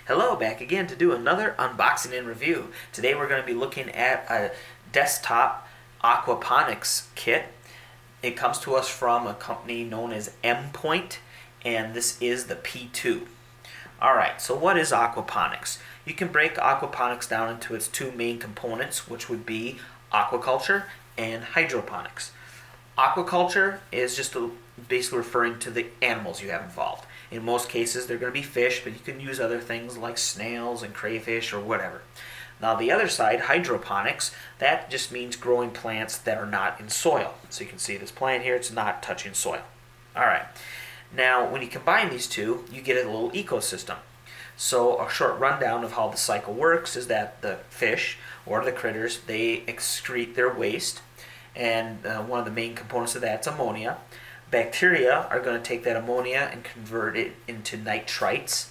Hello, back again to do another unboxing and review. Today we're going to be looking at a desktop aquaponics kit. It comes to us from a company known as Mpoint, and this is the P2. Alright, so what is aquaponics? You can break aquaponics down into its two main components, which would be aquaculture and hydroponics. Aquaculture is just basically referring to the animals you have involved. In most cases, they're going to be fish, but you can use other things like snails and crayfish or whatever. Now, the other side, hydroponics, that just means growing plants that are not in soil. So you can see this plant here, it's not touching soil. All right. Now, when you combine these two, you get a little ecosystem. So a short rundown of how the cycle works is that the fish or the critters, they excrete their waste, and one of the main components of that is ammonia. Bacteria are going to take that ammonia and convert it into nitrites,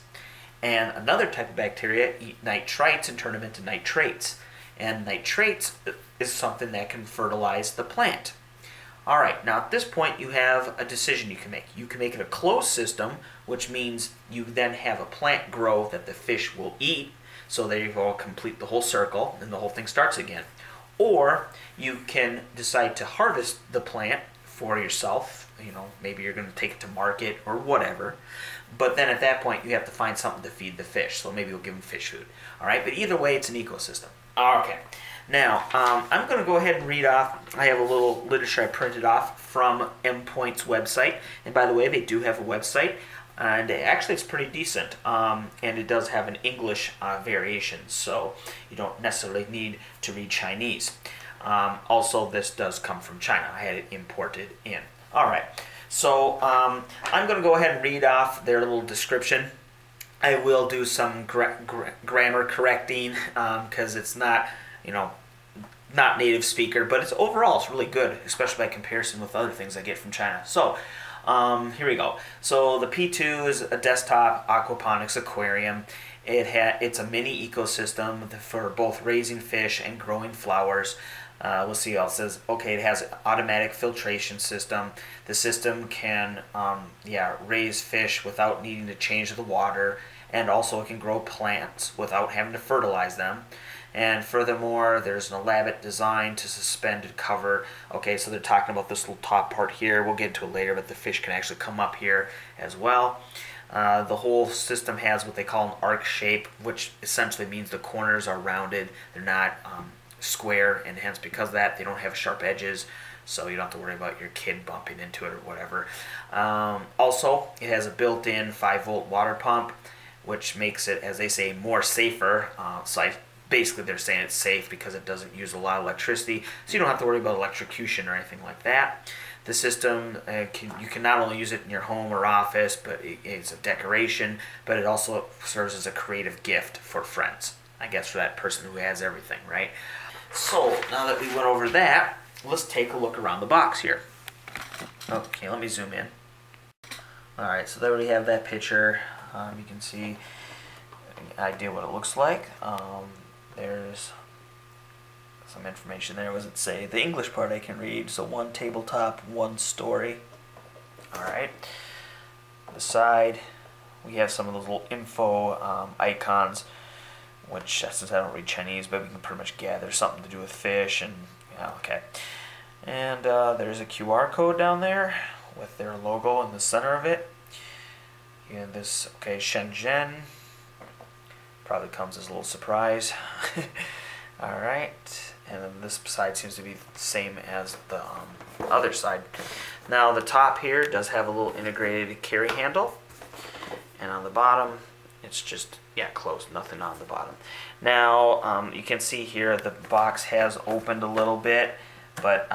and another type of bacteria eat nitrites and turn them into nitrates, and nitrates is something that can fertilize the plant. Alright, now at this point you have a decision you can make. You can make it a closed system, which means you then have a plant grow that the fish will eat, so there you go, complete the whole circle and the whole thing starts again. Or you can decide to harvest the plant for yourself. Maybe you're going to take it to market or whatever. But then at that point, you have to find something to feed the fish. So maybe you'll give them fish food. All right, but either way, it's an ecosystem. Okay. Now, I'm going to go ahead and read off. I have a little literature I printed off from Mpoint's website. And by the way, they do have a website. And actually, it's pretty decent. And it does have an English variation. So you don't necessarily need to read Chinese. Also, this does come from China. I had it imported in. All right, so I'm going to go ahead and read off their little description. I will do some grammar correcting because it's not, not native speaker, but it's overall it's really good, especially by comparison with other things I get from China. So here we go. So the P2 is a desktop aquaponics aquarium. It's a mini ecosystem for both raising fish and growing flowers. We'll see how it says. Okay, it has an automatic filtration system. The system can raise fish without needing to change the water, and also it can grow plants without having to fertilize them. And furthermore, there's an elaborate design to suspended cover. Okay, so they're talking about this little top part here. We'll get into it later, but the fish can actually come up here as well. The whole system has what they call an arc shape, which essentially means the corners are rounded. They're not square, and hence because of that they don't have sharp edges, so you don't have to worry about your kid bumping into it or whatever. Also, it has a built-in 5-volt water pump, which makes it, as they say, more safer. Basically they're saying it's safe because it doesn't use a lot of electricity, so you don't have to worry about electrocution or anything like that. The system, you can not only use it in your home or office, but it's a decoration, but it also serves as a creative gift for friends. I guess for that person who has everything, right? So, now that we went over that, let's take a look around the box here. Okay, let me zoom in. Alright, so there we have that picture. You can see an idea what it looks like. There's some information there. What does it say? The English part I can read. So 1 tabletop, 1 story. Alright. On the side, we have some of those little info icons, which, since I don't read Chinese, but we can pretty much gather something to do with fish. And okay. And there's a QR code down there with their logo in the center of it. And this, okay, Shenzhen. Probably comes as a little surprise. Alright. And then this side seems to be the same as the other side. Now, the top here does have a little integrated carry handle. And on the bottom, it's just, closed, nothing on the bottom. Now, you can see here the box has opened a little bit, but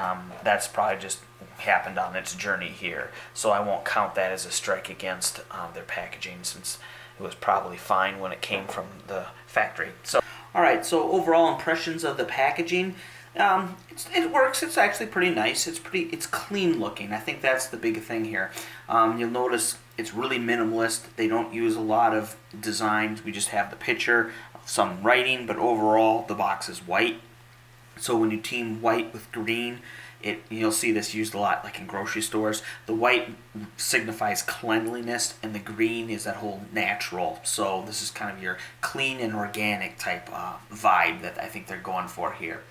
that's probably just happened on its journey here. So I won't count that as a strike against their packaging, since it was probably fine when it came from the factory. So, alright, so overall impressions of the packaging. It works. It's actually pretty nice. It's clean looking. I think that's the big thing here. You'll notice it's really minimalist. They don't use a lot of designs. We just have the picture, some writing, but overall the box is white. So when you team white with green, You'll see this used a lot like in grocery stores. The white signifies cleanliness and the green is that whole natural. So this is kind of your clean and organic type vibe that I think they're going for here.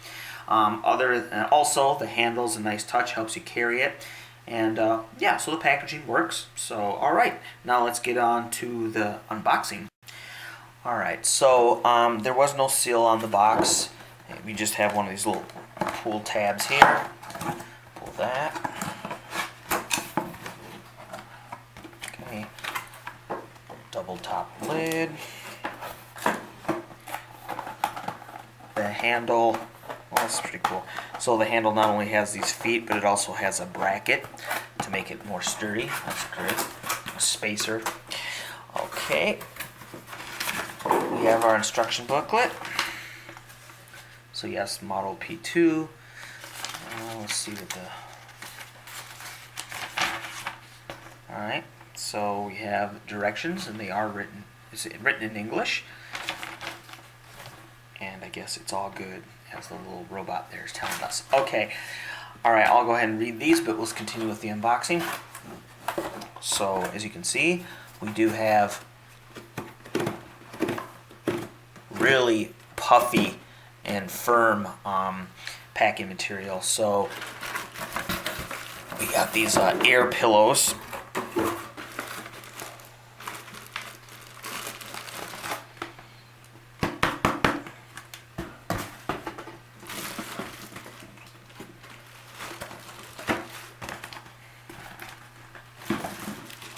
Also the handle's a nice touch, helps you carry it. And yeah, so the packaging works. So alright, now let's get on to the unboxing. Alright, so there was no seal on the box. We just have one of these little pull tabs here. Pull that. Okay. Double top lid. The handle, well, that's pretty cool. So the handle not only has these feet, but it also has a bracket to make it more sturdy. That's great. A spacer. Okay. We have our instruction booklet. So yes, model P2. Let's see what the... Alright, so we have directions, and they are written in English. And I guess it's all good, as the little robot there is telling us. Okay, alright, I'll go ahead and read these, but let's continue with the unboxing. So, as you can see, we do have really puffy and firm packing material. So we got these air pillows.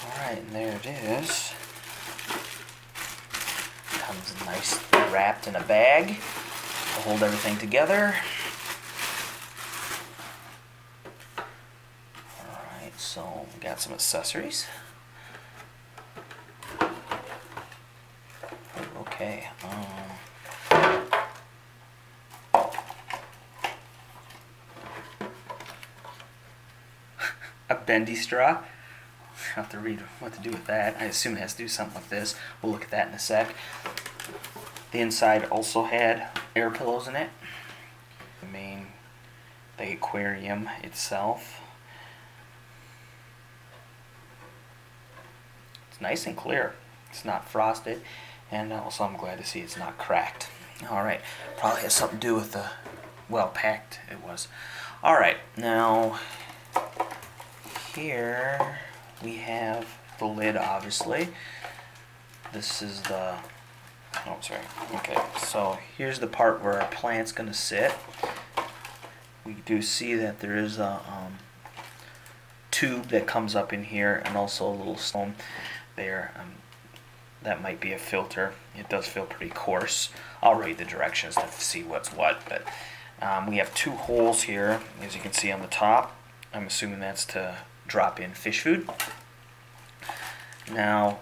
Alright, and there it is. Comes nice wrapped in a bag to hold everything together. Alright, so we got some accessories. Okay. A bendy straw. I have to read what to do with that. I assume it has to do something with this. We'll look at that in a sec. The inside also had air pillows in it. The aquarium itself. It's nice and clear. It's not frosted. And also I'm glad to see it's not cracked. Alright, probably has something to do with the, well, packed it was. Alright, now here we have the lid, obviously. This is the, oh, sorry. Okay, so here's the part where our plant's going to sit. We do see that there is a tube that comes up in here, and also a little stone there. That might be a filter. It does feel pretty coarse. I'll read the directions to see what's what, but we have two holes here, as you can see on the top. I'm assuming that's to drop in fish food. Now,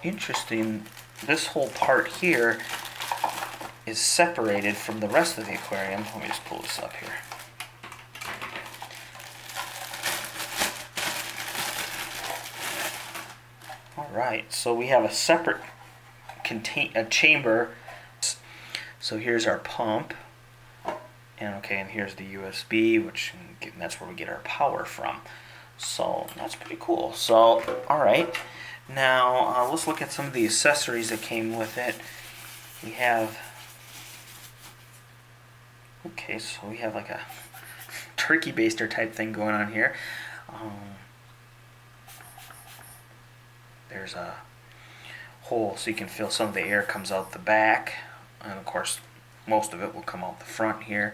interesting, this whole part here is separated from the rest of the aquarium. Let me just pull this up here. Alright, so we have a separate chamber. So here's our pump. And here's the USB, that's where we get our power from. So that's pretty cool. So, alright. Now, let's look at some of the accessories that came with it. We have, so we have like a turkey baster type thing going on here. There's a hole so you can feel some of the air comes out the back. And of course, most of it will come out the front here.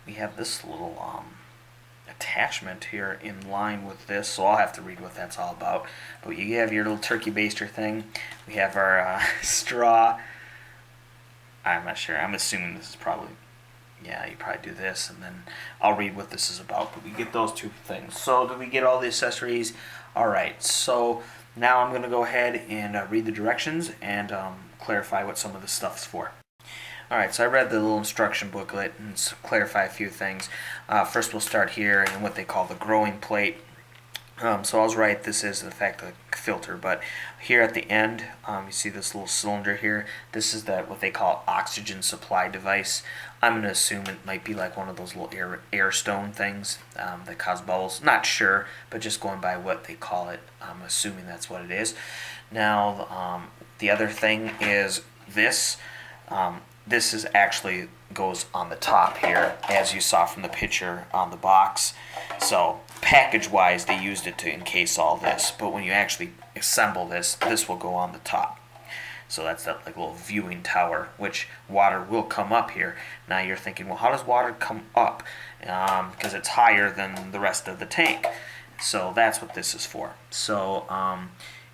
We have this little attachment here in line with this, so I'll have to read what that's all about. But you have your little turkey baster thing. We have our straw. I'm not sure. I'm assuming this is probably, yeah, you probably do this, and then I'll read what this is about. But we get those two things. So do we get all the accessories? Alright, so now I'm going to go ahead and read the directions and clarify what some of this stuff is for. Alright, so I read the little instruction booklet and clarify a few things. First we'll start here in what they call the growing plate. So I was right, this is in fact a filter, but here at the end, you see this little cylinder here. This is what they call oxygen supply device. I'm going to assume it might be like one of those little air stone things that cause bubbles. Not sure, but just going by what they call it, I'm assuming that's what it is. Now, the other thing is this. This is actually goes on the top here, as you saw from the picture on the box. So package-wise, they used it to encase all this, but when you actually assemble this, this will go on the top. So that's that like little viewing tower, which water will come up here. Now you're thinking, well, how does water come up? Because it's higher than the rest of the tank. So that's what this is for. So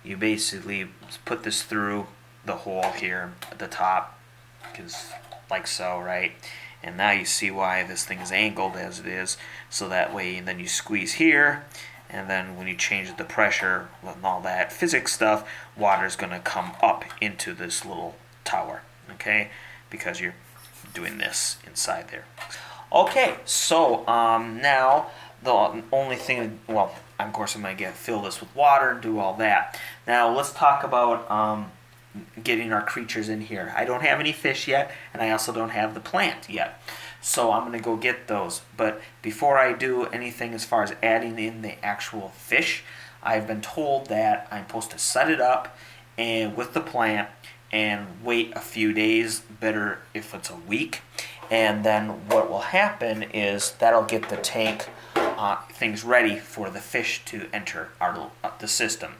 you basically put this through the hole here at the top, because like so, right? And now you see why this thing is angled as it is, so that way, and then you squeeze here, and then when you change the pressure and all that physics stuff, water is going to come up into this little tower, okay? Because you're doing this inside there. Okay, so now the only thing, well, of course I'm going to fill this with water and do all that. Now let's talk about getting our creatures in here. I don't have any fish yet, and I also don't have the plant yet. So I'm going to go get those. But before I do anything as far as adding in the actual fish, I've been told that I'm supposed to set it up and with the plant and wait a few days, better if it's a week. And then what will happen is that'll get the tank things ready for the fish to enter the system.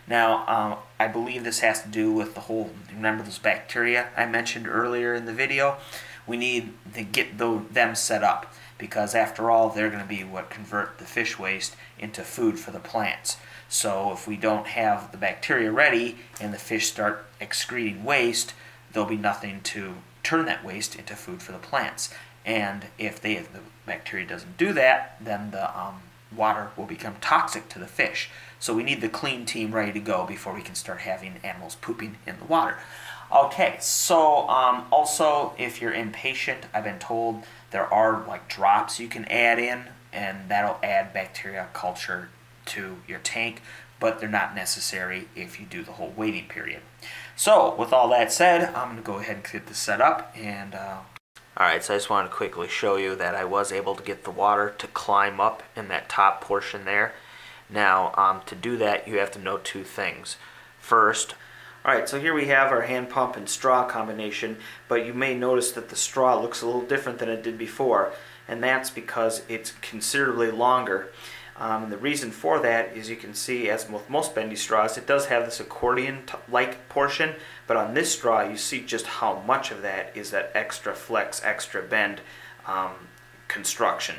Now, I believe this has to do with the whole, remember those bacteria I mentioned earlier in the video? We need to get them set up, because after all, they're going to be what convert the fish waste into food for the plants. So if we don't have the bacteria ready and the fish start excreting waste, there'll be nothing to turn that waste into food for the plants. And if the bacteria doesn't do that, then the water will become toxic to the fish. So we need the clean team ready to go before we can start having animals pooping in the water. Okay, so also if you're impatient, I've been told there are like drops you can add in, and that'll add bacteria culture to your tank, but they're not necessary if you do the whole waiting period. So with all that said, I'm going to go ahead and get this set up. And Alright, so I just wanted to quickly show you that I was able to get the water to climb up in that top portion there. Now, to do that, you have to know two things. First, alright, so here we have our hand pump and straw combination, but you may notice that the straw looks a little different than it did before, and that's because it's considerably longer. The reason for that is you can see, as with most bendy straws, it does have this accordion-like portion, but on this straw you see just how much of that is that extra flex, extra bend construction.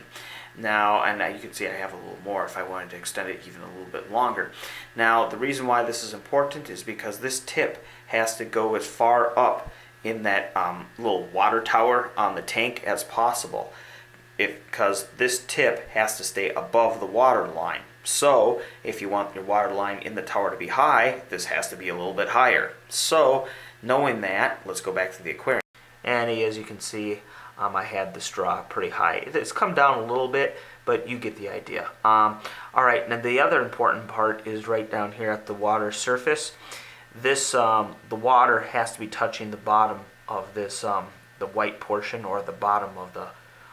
Now, and you can see I have a little more if I wanted to extend it even a little bit longer. Now, the reason why this is important is because this tip has to go as far up in that little water tower on the tank as possible, because this tip has to stay above the water line. So if you want your water line in the tower to be high, this has to be a little bit higher. So knowing that, let's go back to the aquarium. And as you can see, I had the straw pretty high. It's come down a little bit, but you get the idea. Alright, now the other important part is right down here at the water surface. This the water has to be touching the bottom of this, the white portion, or the bottom of the,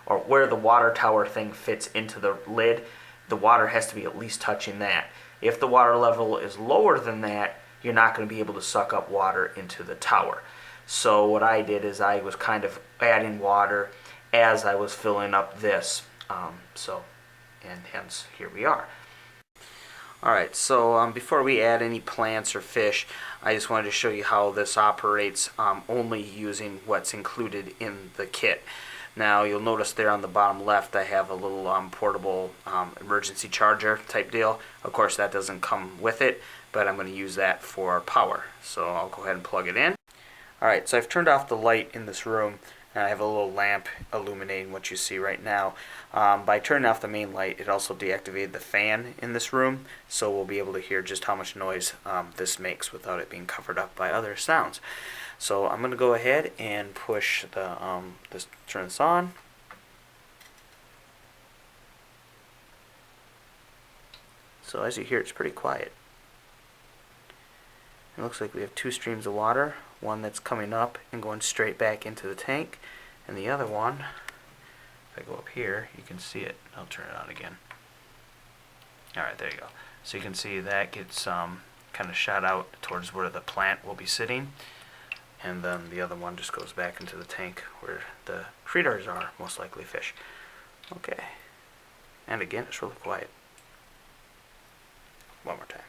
or where the water tower thing fits into the lid. The water has to be at least touching that. If the water level is lower than that, you're not going to be able to suck up water into the tower. So what I did is I was kind of adding water as I was filling up this. And hence here we are. Alright, so before we add any plants or fish, I just wanted to show you how this operates only using what's included in the kit. Now you'll notice there on the bottom left I have a little portable emergency charger type deal. Of course that doesn't come with it, but I'm going to use that for power. So I'll go ahead and plug it in. Alright, so I've turned off the light in this room, and I have a little lamp illuminating what you see right now. By turning off the main light, it also deactivated the fan in this room, so we'll be able to hear just how much noise this makes without it being covered up by other sounds. So I'm going to go ahead and push the turn this on. So as you hear, it's pretty quiet. It looks like we have two streams of water, one that's coming up and going straight back into the tank, and the other one, if I go up here, you can see it. I'll turn it on again. Alright, there you go. So you can see that gets kind of shot out towards where the plant will be sitting, and then the other one just goes back into the tank where the critters are, most likely fish. Okay, and again, it's really quiet. One more time.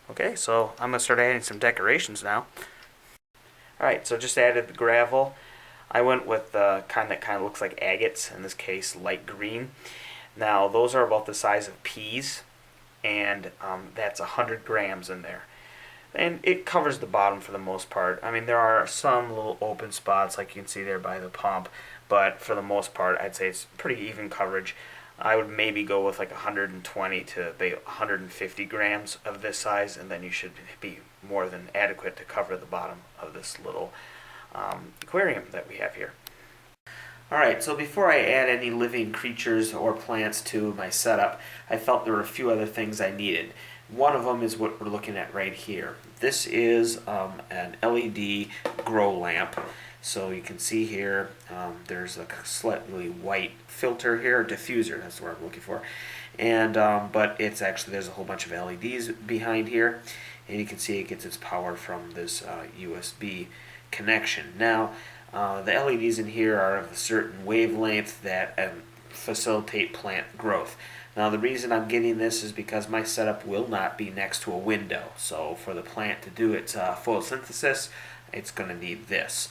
Okay, so I'm going to start adding some decorations now. Alright, so just added the gravel. I went with the kind that kind of looks like agates, in this case light green. Now those are about the size of peas, and that's 100 grams in there. And it covers the bottom for the most part. I mean, there are some little open spots like you can see there by the pump, but for the most part I'd say it's pretty even coverage. I would maybe go with like 120 to 150 grams of this size, and then you should be more than adequate to cover the bottom of this little aquarium that we have here. Alright, so before I add any living creatures or plants to my setup, I felt there were a few other things I needed. One of them is what we're looking at right here. This is an LED grow lamp. So you can see here, there's a slightly white filter here, diffuser, that's the word I'm looking for. And but it's actually, there's a whole bunch of LEDs behind here, and you can see it gets its power from this USB connection. Now, the LEDs in here are of a certain wavelength that facilitate plant growth. Now the reason I'm getting this is because my setup will not be next to a window. So for the plant to do its photosynthesis, it's going to need this.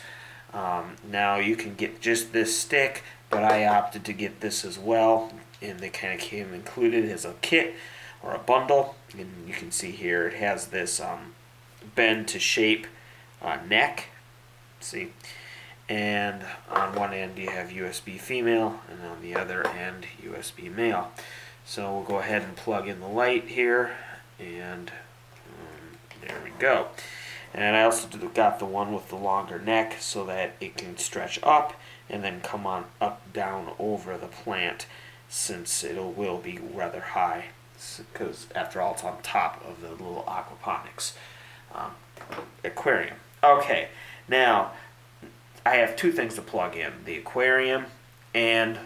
Now you can get just this stick, but I opted to get this as well, and they kind of came included as a kit or a bundle. And you can see here it has this bend to shape neck, see, and on one end you have USB female, and on the other end USB male. So we'll go ahead and plug in the light here, and there we go. And I also got the one with the longer neck so that it can stretch up and then come on up down over the plant, since it will be rather high, because after all it's on top of the little aquaponics aquarium. Okay, now I have two things to plug in, the aquarium and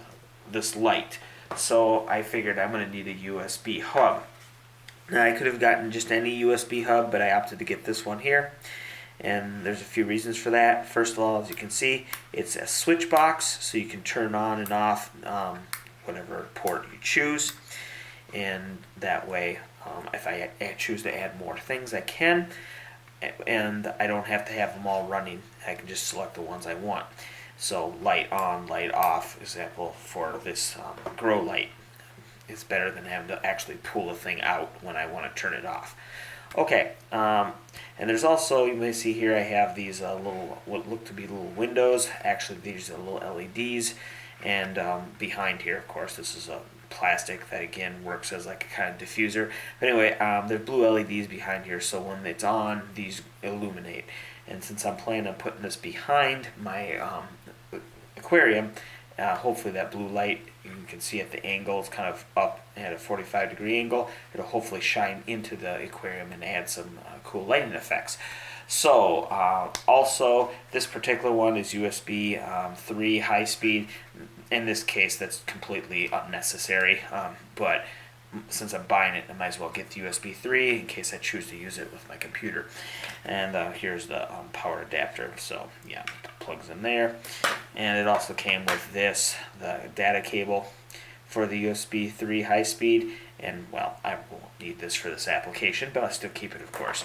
this light. So I figured I'm going to need a USB hub. Now I could have gotten just any USB hub, but I opted to get this one here, and there's a few reasons for that. First of all, as you can see, it's a switch box, so you can turn on and off whatever port you choose, and that way if I choose to add more things I can, and I don't have to have them all running. I can just select the ones I want. So light on, light off, example for this grow light. It's better than having to actually pull the thing out when I want to turn it off. Okay, and there's also, you may see here I have these little, what look to be little windows. Actually, these are little LEDs, and behind here, of course, this is a plastic that again works as like a kind of diffuser. But anyway, there's blue LEDs behind here, so when it's on, these illuminate. And since I'm planning on putting this behind my aquarium, hopefully that blue light, you can see at the angle, it's kind of up at a 45-degree angle. It'll hopefully shine into the aquarium and add some cool lighting effects. So also this particular one is USB 3 high speed. In this case that's completely unnecessary, but since I'm buying it, I might as well get the USB 3 in case I choose to use it with my computer. And here's the power adapter, so yeah, it plugs in there. And it also came with this, the data cable for the USB 3 high speed. And well, I won't need this for this application, but I'll still keep it, of course.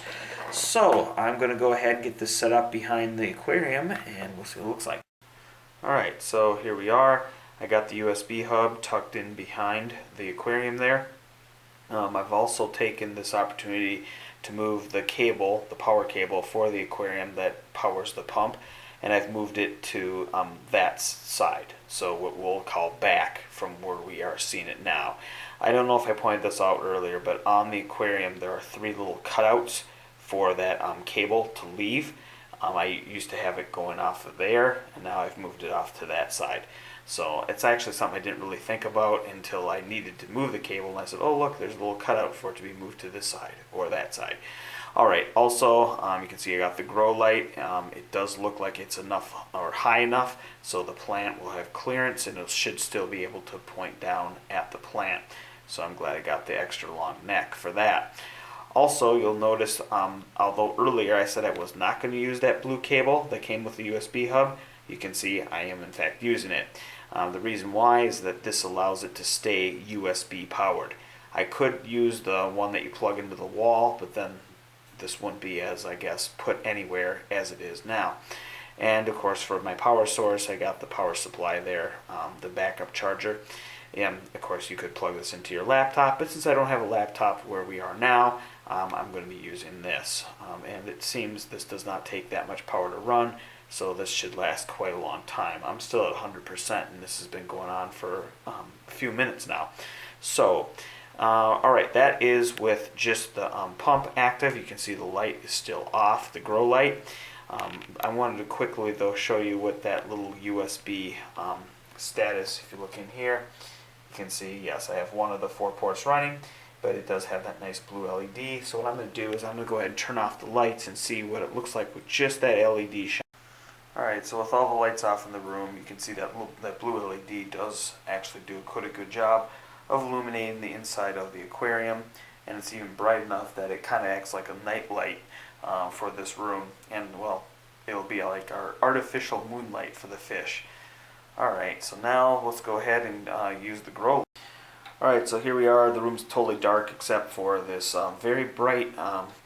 So I'm going to go ahead and get this set up behind the aquarium, and we'll see what it looks like. Alright, so here we are. I got the USB hub tucked in behind the aquarium there. I've also taken this opportunity to move the cable, the power cable for the aquarium that powers the pump, and I've moved it to that side, so what we'll call back from where we are seeing it now. I don't know if I pointed this out earlier, but on the aquarium there are 3 little cutouts for that cable to leave. I used to have it going off of there, and now I've moved it off to that side. So it's actually something I didn't really think about until I needed to move the cable, and I said, oh look, there's a little cutout for it to be moved to this side or that side. Alright, also you can see I got the grow light. It does look like it's enough or high enough so the plant will have clearance, and it should still be able to point down at the plant. So I'm glad I got the extra long neck for that. Also, you'll notice, although earlier I said I was not going to use that blue cable that came with the USB hub, you can see I am in fact using it. The reason why is that this allows it to stay USB powered. I could use the one that you plug into the wall, but then this wouldn't be as, I guess, put anywhere as it is now. And of course for my power source, I got the power supply there, the backup charger. And of course you could plug this into your laptop, but since I don't have a laptop where we are now, I'm going to be using this. And it seems this does not take that much power to run, so this should last quite a long time. I'm still at 100%, and this has been going on for a few minutes now. So, alright, that is with just the pump active. You can see the light is still off, the grow light. I wanted to quickly though show you what that little USB status, if you look in here, you can see, yes, I have one of the 4 ports running, but it does have that nice blue LED. So what I'm going to do is I'm going to go ahead and turn off the lights and see what it looks like with just that LED shine. Alright, so with all the lights off in the room, you can see that blue LED does actually do quite a good job of illuminating the inside of the aquarium, and it's even bright enough that it kind of acts like a night light for this room, and well, it'll be like our artificial moonlight for the fish. Alright, so now let's go ahead and use the grow. Alright, so here we are. The room's totally dark except for this very bright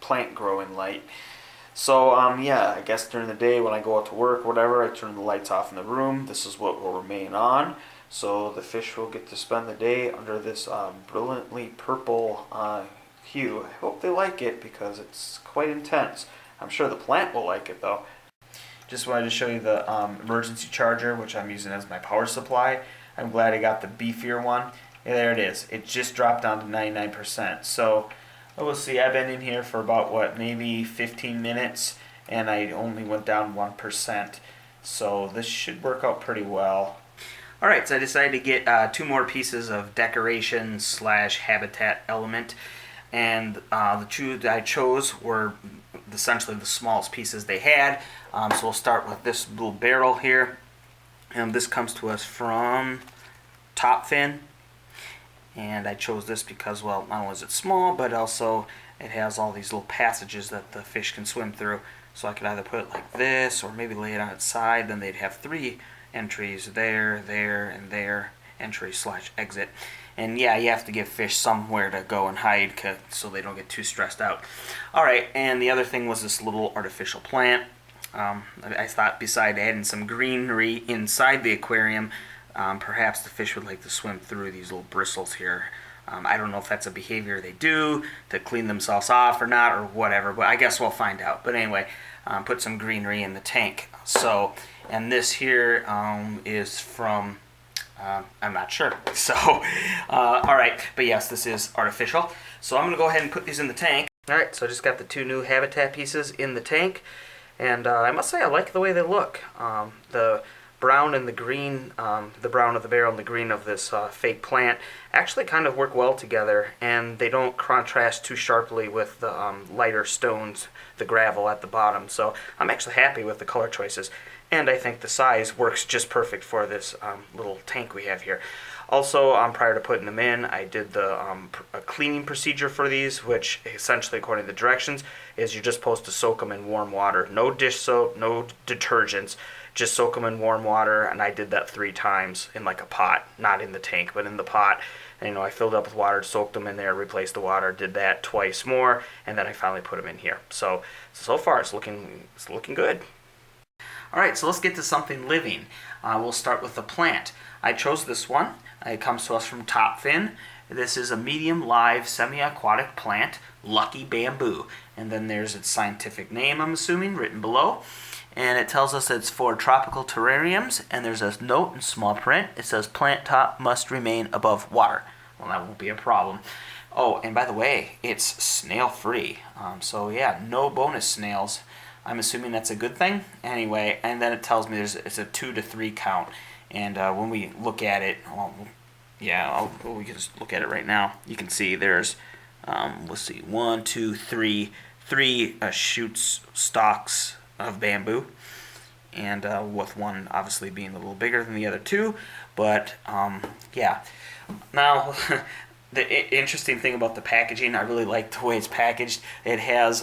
plant growing light. So yeah, I guess during the day when I go out to work or whatever, I turn the lights off in the room. This is what will remain on. So the fish will get to spend the day under this brilliantly purple hue. I hope they like it because it's quite intense. I'm sure the plant will like it though. Just wanted to show you the emergency charger, which I'm using as my power supply. I'm glad I got the beefier one. Yeah, there it is. It just dropped down to 99%. So we'll see. I've been in here for about, what, maybe 15 minutes, and I only went down 1%. So this should work out pretty well. Alright, so I decided to get 2 more pieces of decoration slash habitat element. And the 2 that I chose were essentially the smallest pieces they had. So we'll start with this little barrel here. And this comes to us from Topfin. And I chose this because, well, not only is it small, but also it has all these little passages that the fish can swim through. So I could either put it like this, or maybe lay it on its side. Then they'd have 3 entries, there, and there, entry slash exit. And yeah, you have to give fish somewhere to go and hide so they don't get too stressed out. Alright, and the other thing was this little artificial plant. I thought beside adding some greenery inside the aquarium, perhaps the fish would like to swim through these little bristles here. I don't know if that's a behavior they do to clean themselves off or not, or whatever, but I guess we'll find out. But anyway, put some greenery in the tank. So, and this here is from, I'm not sure. So, alright, but yes, this is artificial. So I'm going to go ahead and put these in the tank. Alright, so I just got the 2 new habitat pieces in the tank. And I must say I like the way they look. The brown and the green, the brown of the barrel and the green of this fake plant actually kind of work well together, and they don't contrast too sharply with the lighter stones, the gravel at the bottom. So I'm actually happy with the color choices, and I think the size works just perfect for this little tank we have here. Also, prior to putting them in, I did the a cleaning procedure for these, which essentially, according to the directions, is you're just supposed to soak them in warm water. No dish soap, no detergents, just soak them in warm water, and I did that 3 times in like a pot, not in the tank, but in the pot. And, you know, I filled up with water, soaked them in there, replaced the water, did that twice more, and then I finally put them in here. So far it's looking good. Alright, so let's get to something living. We'll start with the plant. I chose this one. It comes to us from Topfin. This is a medium live semi-aquatic plant, Lucky Bamboo. And then there's its scientific name, I'm assuming, written below. And it tells us it's for tropical terrariums, and there's a note in small print. It says plant top must remain above water. Well, that won't be a problem. Oh, and by the way, it's snail free. So yeah, no bonus snails. I'm assuming that's a good thing. Anyway, and then it tells me it's a 2 to 3 count. And when we look at it, we can just look at it right now. You can see there's, let's see, 1, 2, 3, three shoots, stalks of bamboo, and with one obviously being a little bigger than the other two. But yeah. Now, the interesting thing about the packaging, I really like the way it's packaged. It has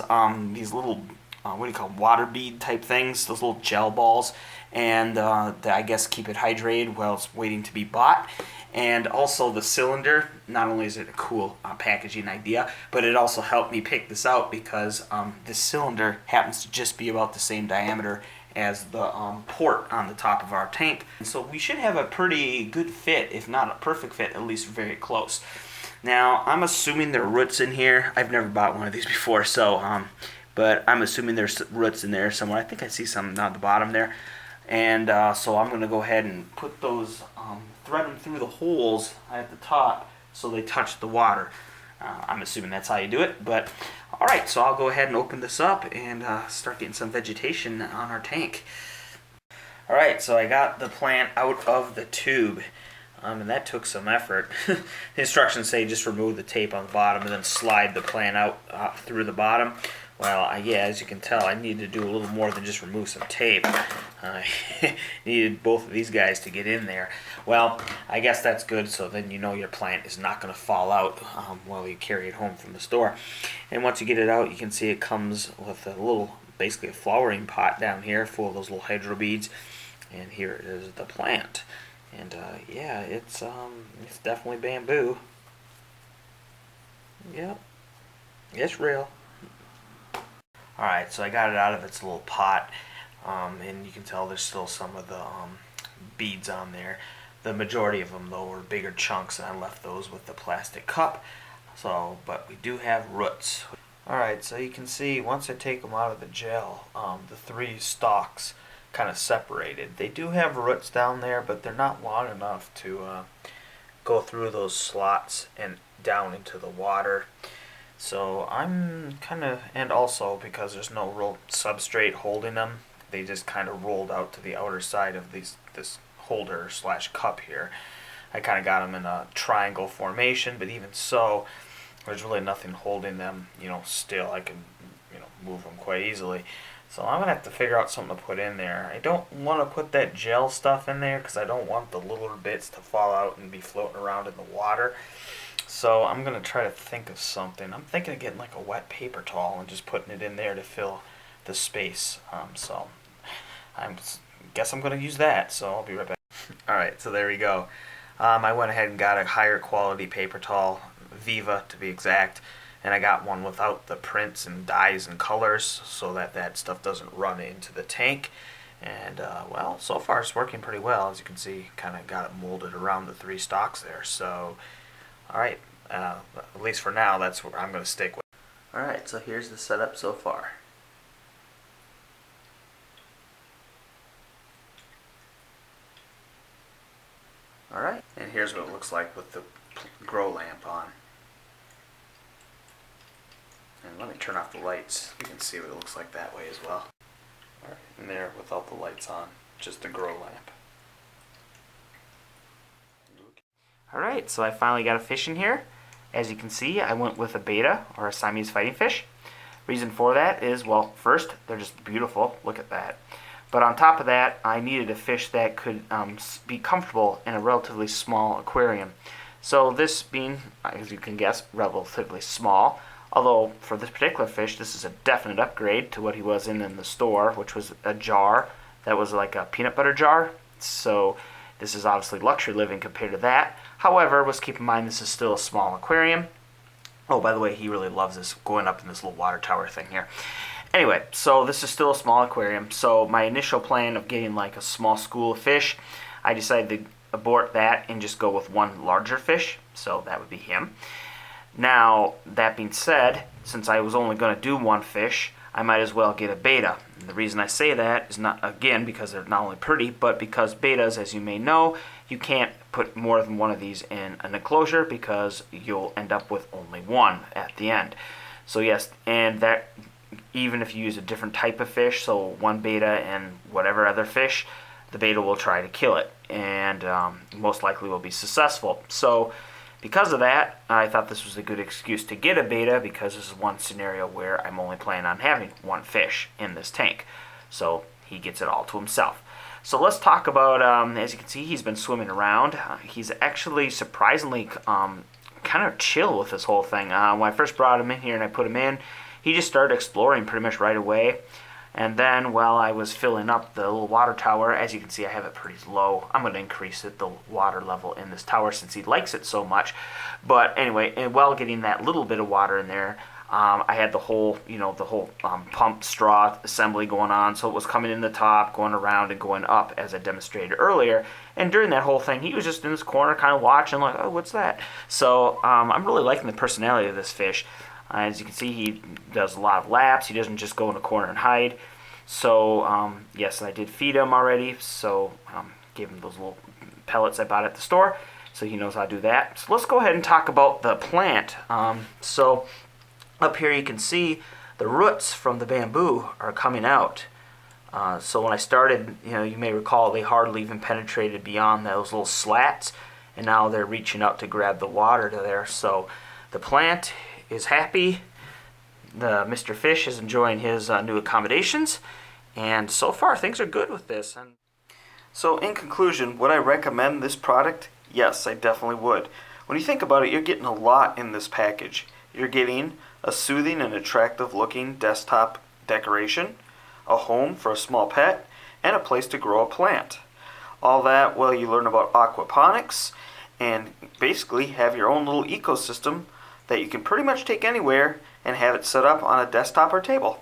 these little, what do you call them, water bead type things, those little gel balls, and that I guess keep it hydrated while it's waiting to be bought. And also the cylinder, not only is it a cool packaging idea, but it also helped me pick this out because this cylinder happens to just be about the same diameter as the port on the top of our tank. So we should have a pretty good fit, if not a perfect fit, at least very close. Now, I'm assuming there are roots in here. I've never bought one of these before, so but I'm assuming there's roots in there somewhere. I think I see some down at the bottom there. And so I'm going to go ahead and put those, thread them through the holes at the top so they touch the water. I'm assuming that's how you do it. But all right, so I'll go ahead and open this up and start getting some vegetation on our tank. All right, so I got the plant out of the tube. And that took some effort. The instructions say just remove the tape on the bottom and then slide the plant out through the bottom. Well, yeah, as you can tell, I needed to do a little more than just remove some tape. I needed both of these guys to get in there. Well, I guess that's good, so then you know your plant is not going to fall out while you carry it home from the store. And once you get it out, you can see it comes with a little, basically a flowering pot down here full of those little hydro beads. And here is the plant. And yeah, it's definitely bamboo. Yep, it's real. Alright, so I got it out of its little pot, and you can tell there's still some of the beads on there. The majority of them, though, were bigger chunks, and I left those with the plastic cup. So, but we do have roots. Alright, so you can see once I take them out of the gel, the three stalks kind of separated. They do have roots down there, but they're not long enough to go through those slots and down into the water. So I'm kind of, and also because there's no real substrate holding them, they just kind of rolled out to the outer side of this holder / cup here. I kind of got them in a triangle formation, but even so, there's really nothing holding them, still. I can, move them quite easily. So I'm going to have to figure out something to put in there. I don't want to put that gel stuff in there because I don't want the little bits to fall out and be floating around in the water. So I'm going to try to think of something. I'm thinking of getting like a wet paper towel and just putting it in there to fill the space. So I guess I'm going to use that. So I'll be right back. Alright, so there we go. I went ahead and got a higher quality paper towel, Viva to be exact. And I got one without the prints and dyes and colors so that stuff doesn't run into the tank. And, well, so far it's working pretty well. As you can see, kind of got it molded around the three stalks there. So, alright, at least for now, that's where I'm going to stick with. Alright, so here's the setup so far. Alright, and here's what it looks like with the grow lamp on. And let me turn off the lights. You can see what it looks like that way as well. Alright, and there without the lights on, just a grow lamp. Alright, so I finally got a fish in here. As you can see, I went with a beta, or a Siamese fighting fish. Reason for that is, well, first, they're just beautiful. Look at that. But on top of that, I needed a fish that could be comfortable in a relatively small aquarium. So this being, as you can guess, relatively small. Although, for this particular fish, this is a definite upgrade to what he was in the store, which was a jar that was like a peanut butter jar. So, this is obviously luxury living compared to that. However, let's keep in mind this is still a small aquarium. Oh, by the way, he really loves this, going up in this little water tower thing here. Anyway, so this is still a small aquarium. So, my initial plan of getting like a small school of fish, I decided to abort that and just go with one larger fish. So, that would be him. Now, that being said, since I was only going to do one fish, I might as well get a beta. And the reason I say that is not, again, because they're not only pretty, but because betas, as you may know, you can't put more than one of these in an enclosure because you'll end up with only one at the end. So yes, and that even if you use a different type of fish, so one beta and whatever other fish, the beta will try to kill it, and most likely will be successful. So because of that, I thought this was a good excuse to get a beta, because this is one scenario where I'm only planning on having one fish in this tank. So he gets it all to himself. So let's talk about, as you can see, he's been swimming around. He's actually surprisingly kind of chill with this whole thing. When I first brought him in here and I put him in, he just started exploring pretty much right away. And then while I was filling up the little water tower, as you can see, I have it pretty low. I'm going to increase it, the water level in this tower, since he likes it so much. But anyway, and while getting that little bit of water in there, I had the whole, pump straw assembly going on. So it was coming in the top, going around, and going up, as I demonstrated earlier. And during that whole thing, he was just in this corner kind of watching, like, oh, what's that? So I'm really liking the personality of this fish. As you can see, he does a lot of laps. He doesn't just go in a corner and hide. So, yes, I did feed him already. So, gave him those little pellets I bought at the store. So he knows how to do that. So let's go ahead and talk about the plant. So up here you can see the roots from the bamboo are coming out. So when I started, you may recall they hardly even penetrated beyond those little slats. And now they're reaching out to grab the water to there. So the plant is happy. Mr. Fish is enjoying his new accommodations, and so far things are good with this. And so in conclusion, would I recommend this product? Yes, I definitely would. When you think about it, you're getting a lot in this package. You're getting a soothing and attractive looking desktop decoration, a home for a small pet, and a place to grow a plant. All that while you learn about aquaponics and basically have your own little ecosystem that you can pretty much take anywhere and have it set up on a desktop or table.